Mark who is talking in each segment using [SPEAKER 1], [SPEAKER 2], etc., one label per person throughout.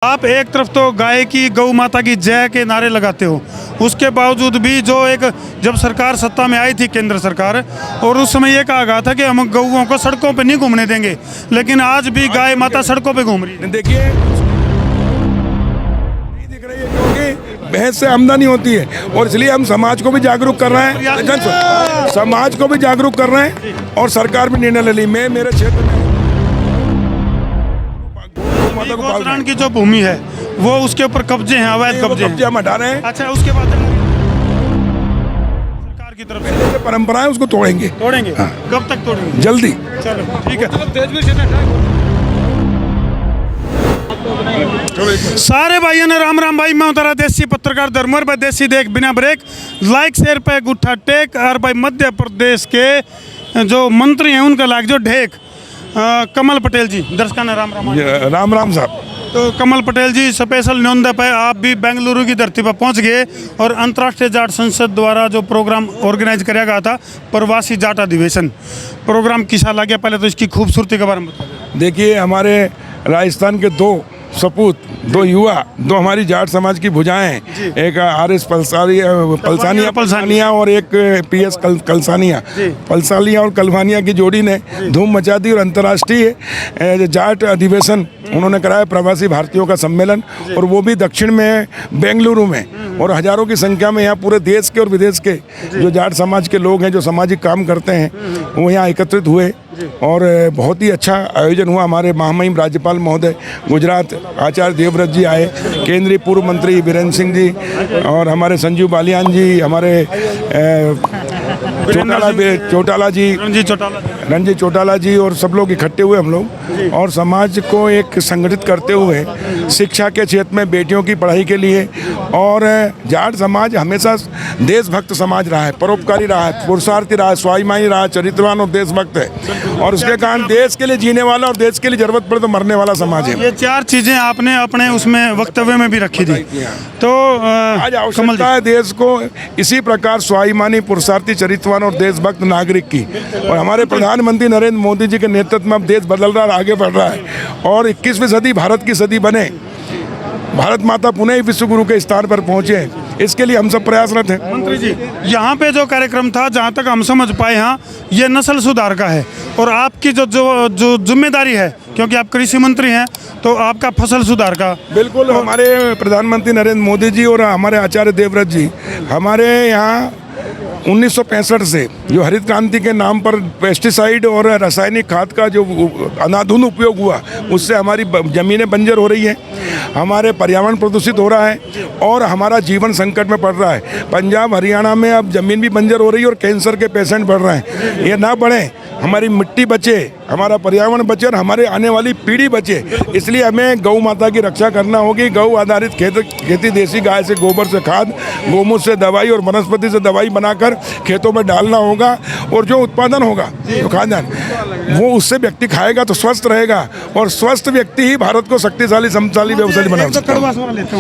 [SPEAKER 1] आप एक तरफ तो गाय की गौ माता की जय के नारे लगाते हो, उसके बावजूद भी जो एक जब सरकार सत्ता में आई थी केंद्र सरकार, और उस समय ये कहा गया था कि हम गौओं को सड़कों पे नहीं घूमने देंगे, लेकिन आज भी गाय माता सड़कों पे घूम रही है।
[SPEAKER 2] देखिए नहीं दिख रही है क्योंकि भैंस से आमदनी होती है, और इसलिए हम समाज को भी जागरूक कर रहे हैं, समाज को भी जागरूक कर रहे हैं, और सरकार भी निर्णय ले ली। मैं मेरे क्षेत्र में
[SPEAKER 1] गौत्रान की जो भूमि है वो उसके ऊपर कब्जे हैं, अवैध कब्जे
[SPEAKER 2] हम हटा रहे हैं।
[SPEAKER 1] अच्छा, उसके बाद सरकार की तरफ से
[SPEAKER 2] जो परंपरा है उसको तोड़ेंगे।
[SPEAKER 1] हाँ। कब तक तोड़ेंगे?
[SPEAKER 2] जल्दी।
[SPEAKER 1] चलो ठीक है। सारे भाइयों ने राम राम भाई, मैं उतारा देसी पत्रकार धर्मवर भाई, देसी देख बिना ब्रेक, लाइक शेयर पे गुट्ठा टेक। और भाई मध्य प्रदेश के जो मंत्री हैं उनका लाइक जो ढेक कमल पटेल जी, दर्शकों ने राम राम।
[SPEAKER 2] राम राम साहब।
[SPEAKER 1] तो कमल पटेल जी स्पेशल न्योंदा पे आप भी बेंगलुरु की धरती पर पहुंच गए, और अंतर्राष्ट्रीय जाट संसद द्वारा जो प्रोग्राम ऑर्गेनाइज किया गया था प्रवासी जाट अधिवेशन, प्रोग्राम किसा लगा? पहले तो इसकी खूबसूरती के बारे में बताइए।
[SPEAKER 2] देखिए, हमारे राजस्थान के दो सपूत, दो युवा, दो हमारी जाट समाज की भुजाएं हैं, एक RS पलसानिया और एक PS कलसानिया। पलसानिया और कलवानिया की जोड़ी ने धूम मचा दी, और अंतर्राष्ट्रीय जाट अधिवेशन उन्होंने कराया, प्रवासी भारतीयों का सम्मेलन, और वो भी दक्षिण में बेंगलुरु में, और हजारों की संख्या में यहाँ पूरे देश के और विदेश के जो जाट समाज के लोग हैं, जो सामाजिक काम करते हैं, वो यहाँ एकत्रित हुए, और बहुत ही अच्छा आयोजन हुआ। हमारे महामहिम राज्यपाल महोदय गुजरात आचार्य देवव्रत जी आए, केंद्रीय पूर्व मंत्री बीरेंद्र सिंह जी, और हमारे संजीव बालियान जी, हमारे रणजी चौटाला जी, और सब लोग इकट्ठे हुए हम लोग, और समाज को एक संगठित करते हुए शिक्षा के क्षेत्र में बेटियों की पढ़ाई के लिए। और जाट समाज हमेशा देशभक्त समाज रहा है, परोपकारी रहा है, पुरुषार्थी रहा है, स्वाभिमानी रहा है, चरित्रवान और देशभक्त है, और उसके कारण देश के लिए जीने वाला और देश के लिए जरूरत पड़े तो मरने वाला समाज है।
[SPEAKER 1] ये चार चीजें आपने अपने उसमें वक्तव्य में भी रखी थी। तो
[SPEAKER 2] आज आवश्यकता है देश को इसी प्रकार स्वाभिमानी, पुरुषार्थी, चरित्रवान और देशभक्त नागरिक की, और हमारे प्रधानमंत्री नरेंद्र मोदी जी के नेतृत्व में अब देश बदल रहा है, आगे बढ़ रहा है, और 21वीं सदी भारत की सदी बने, भारत माता पुनः ही विश्व गुरु के स्थान पर पहुंचे, इसके लिए हम सब प्रयासरत हैं।
[SPEAKER 1] मंत्री जी, यहाँ पे जो कार्यक्रम था, जहाँ तक हम समझ पाए हैं, ये नस्ल सुधार का है, और आपकी जो जो जो जिम्मेदारी है, क्योंकि आप कृषि मंत्री हैं, तो आपका फसल सुधार का।
[SPEAKER 2] बिल्कुल। हमारे प्रधानमंत्री नरेंद्र मोदी जी और हमारे आचार्य देवव्रत जी, हमारे यहाँ 1965 से जो हरित क्रांति के नाम पर पेस्टिसाइड और रासायनिक खाद का जो अनाधुन उपयोग हुआ, उससे हमारी ज़मीनें बंजर हो रही हैं, हमारे पर्यावरण प्रदूषित हो रहा है, और हमारा जीवन संकट में पड़ रहा है। पंजाब हरियाणा में अब ज़मीन भी बंजर हो रही है, और कैंसर के पेशेंट बढ़ रहे हैं। ये ना बढ़े, हमारी मिट्टी बचे, हमारा पर्यावरण बचे, और हमारे आने वाली पीढ़ी बचे, इसलिए हमें गौ माता की रक्षा करना होगी। गौ आधारित खेती, देसी गाय से गोबर से खाद, गोमूत्र से दवाई और वनस्पति से दवाई बनाकर खेतों में डालना होगा, और जो उत्पादन होगा, जो खाद्यान्न, वो उससे व्यक्ति खाएगा तो स्वस्थ रहेगा, और स्वस्थ व्यक्ति ही भारत को शक्तिशाली, समशाली, व्यवसायी बना सकता है।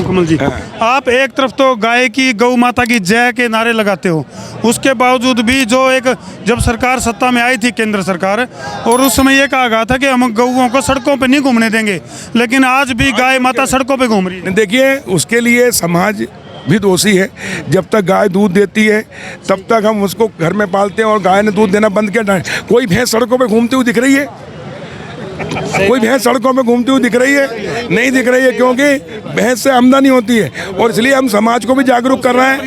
[SPEAKER 1] कमल जी, आप एक तरफ तो गाय की गौ माता की जय के नारे लगाते हो, उसके बावजूद भी जो एक जब सरकार सत्ता में आई थी केंद्र सरकार, और उस समय ये कहा गया था कि हम गौओं को सड़कों पे नहीं घूमने देंगे, लेकिन आज भी गाय माता सड़कों पे घूम रही है।
[SPEAKER 2] देखिए, उसके लिए समाज भी दोषी है। जब तक गाय दूध देती है तब तक हम उसको घर में पालते हैं, और गाय ने दूध देना बंद किया। कोई भैंस सड़कों पे घूमती हुई दिख रही है? कोई भैंस सड़कों में घूमती हुई दिख रही है? नहीं दिख रही है, क्योंकि भैंस से आमदनी होती है, और इसलिए हम समाज को भी जागरूक कर रहे हैं,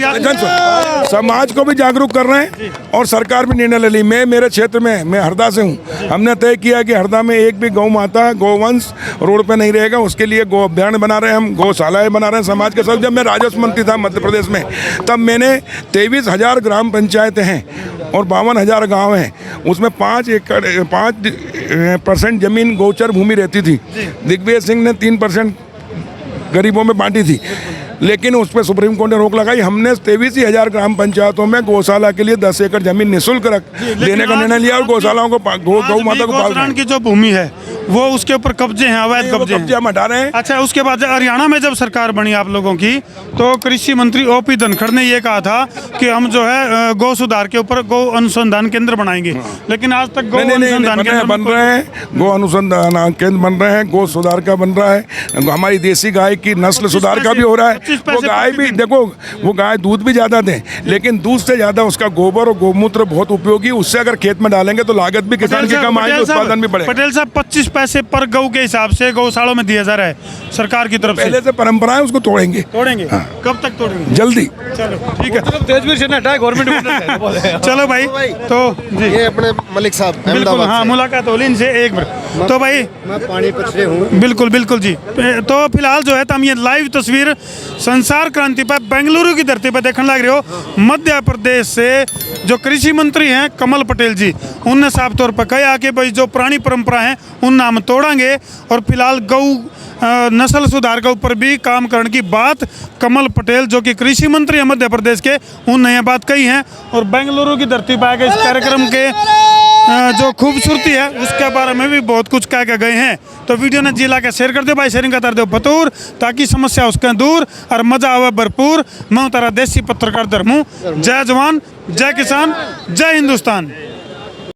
[SPEAKER 2] समाज को भी जागरूक कर रहे हैं, और सरकार भी निर्णय ले ली। मैं मेरे क्षेत्र में, मैं हरदा से हूँ, हमने तय किया कि हरदा में एक भी गौ माता, गौवंश रोड पे नहीं रहेगा, उसके लिए गौ अभ्यारण्य बना रहे हैं, हम गौशालाएँ बना रहे हैं समाज के साथ। जब मैं राजस्व मंत्री था मध्य प्रदेश में, तब मैंने 23,000 ग्राम पंचायतें हैं और 52,000 गाँव हैं, उसमें 5% जमीन गोचर भूमि रहती थी। दिग्विजय सिंह ने 3% गरीबों में बांटी थी। लेकिन उस पर सुप्रीम कोर्ट ने रोक लगाई। हमने 23,000 ग्राम पंचायतों में गौशाला के लिए 10 एकड़ जमीन निःशुल्क देने का निर्णय लिया और गौशालाओं को गौ माता को पाल
[SPEAKER 1] की जो भूमि है वो उसके ऊपर कब्जे हैं, अवैध कब्जे
[SPEAKER 2] हम हटा रहे हैं।
[SPEAKER 1] अच्छा, उसके बाद हरियाणा में जब सरकार बनी आप लोगों की, तो कृषि मंत्री ओपी धनखड़ ने ये कहा था कि हम जो है गौ सुधार के ऊपर गौ अनुसंधान केंद्र बनाएंगे, लेकिन आज तक गौ अनुसंधान केंद्र
[SPEAKER 2] बन रहे हैं, गौ अनुसंधान केंद्र बन रहे हैं, गौ सुधार का बन रहा है, हमारी देसी गाय की नस्ल सुधार का भी हो रहा है। वो गाय भी देखो, वो गाय दूध भी ज्यादा दें, लेकिन दूध से ज्यादा उसका गोबर और गोमूत्र बहुत उपयोगी, उससे अगर खेत में डालेंगे तो लागत भी किसान की कम आएगी, उत्पादन भी बढ़ेगा।
[SPEAKER 1] पटेल साहब, 25 पैसे पर गौ के हिसाब से गौशालों में दिया जा रहा है सरकार की तरफ से।
[SPEAKER 2] पहले से परंपरा है, उसको तोड़ेंगे।
[SPEAKER 1] हाँ। कब तक तोड़ेंगे?
[SPEAKER 2] जल्दी।
[SPEAKER 1] चलो ठीक है।
[SPEAKER 3] तेजवीर सिंह ने हटाया, गवर्नमेंट।
[SPEAKER 1] चलो भाई, तो जी
[SPEAKER 4] ये अपने मलिक साहब
[SPEAKER 1] बिल्कुल,
[SPEAKER 4] अहमदाबाद
[SPEAKER 1] हाँ,
[SPEAKER 4] से।
[SPEAKER 1] मुलाकात हो ली इनसे एक बार। तो भाई
[SPEAKER 4] मैं पानीपत से हूँ।
[SPEAKER 1] बिल्कुल बिल्कुल जी। तो फिलहाल जो है हम ये लाइव तस्वीर संसार क्रांति पर बेंगलुरु की धरती पर देखने लग रहे हो। मध्य प्रदेश से जो कृषि मंत्री हैं कमल पटेल जी, उनने साफ तौर पर कहा कि भाई जो पुरानी परंपरा है उन नाम तोड़ेंगे, और फिलहाल गौ नस्ल सुधार के ऊपर भी काम करने की बात कमल पटेल जो कि कृषि मंत्री है मध्य प्रदेश के, उनने यह बात कही है। और बेंगलुरु की धरती पर आके इस कार्यक्रम के जो खूबसूरती है उसके बारे में भी बहुत कुछ कह के गए हैं। तो वीडियो ने जिला के शेयर कर दो भाई, शेयरिंग कर दो बतूर, ताकि समस्या उसके दूर और मजा आवे भरपूर। मैं तारा देसी पत्रकार धर्मू। जय जवान, जय किसान, जय हिंदुस्तान।